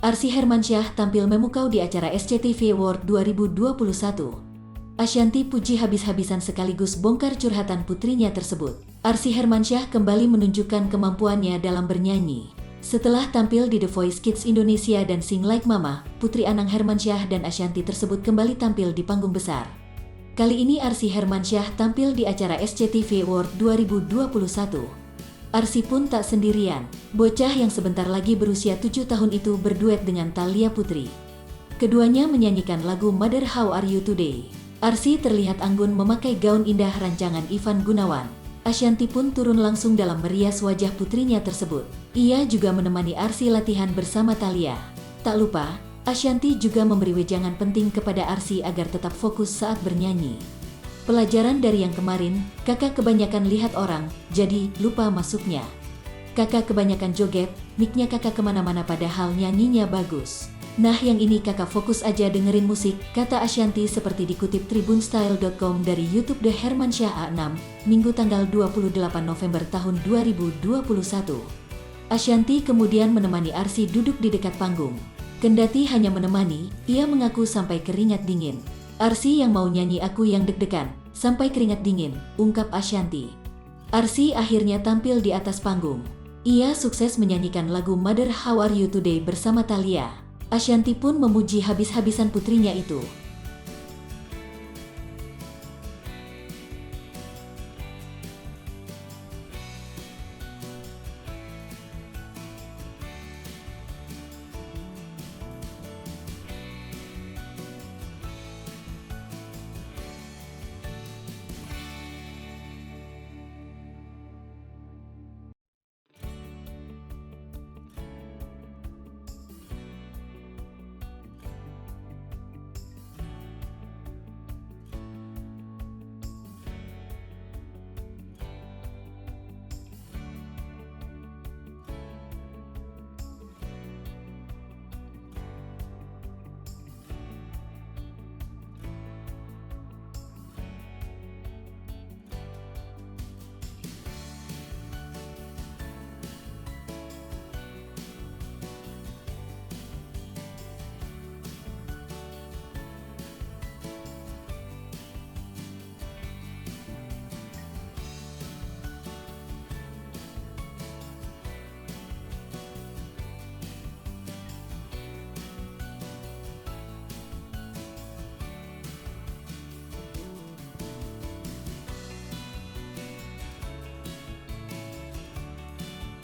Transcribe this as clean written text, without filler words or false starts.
Arsy Hermansyah tampil memukau di acara SCTV Award 2021. Ashanty puji habis-habisan sekaligus bongkar curhatan putrinya tersebut. Arsy Hermansyah kembali menunjukkan kemampuannya dalam bernyanyi. Setelah tampil di The Voice Kids Indonesia dan Sing Like Mama, Putri Anang Hermansyah dan Ashanty tersebut kembali tampil di panggung besar. Kali ini Arsy Hermansyah tampil di acara SCTV Award 2021. Arsy pun tak sendirian. Bocah yang sebentar lagi berusia 7 tahun itu berduet dengan Thalia Putri. Keduanya menyanyikan lagu Mother How Are You Today. Arsy terlihat anggun memakai gaun indah rancangan Ivan Gunawan. Ashanty pun turun langsung dalam merias wajah putrinya tersebut. Ia juga menemani Arsy latihan bersama Thalia. Tak lupa, Ashanty juga memberi wejangan penting kepada Arsy agar tetap fokus saat bernyanyi. Pelajaran dari yang kemarin, kakak kebanyakan lihat orang, jadi lupa masuknya. Kakak kebanyakan joget, mic-nya kakak kemana-mana padahal nyanyinya bagus. Nah yang ini kakak fokus aja dengerin musik, kata Ashanty seperti dikutip tribunstyle.com dari YouTube The Hermansyah A6, Minggu tanggal 28 November tahun 2021. Ashanty kemudian menemani Arsy duduk di dekat panggung. Kendati hanya menemani, ia mengaku sampai keringat dingin. Arsy yang mau nyanyi aku yang deg-degan, sampai keringat dingin, ungkap Ashanty. Arsy akhirnya tampil di atas panggung. Ia sukses menyanyikan lagu Mother How Are You Today bersama Thalia. Ashanty pun memuji habis-habisan putrinya itu.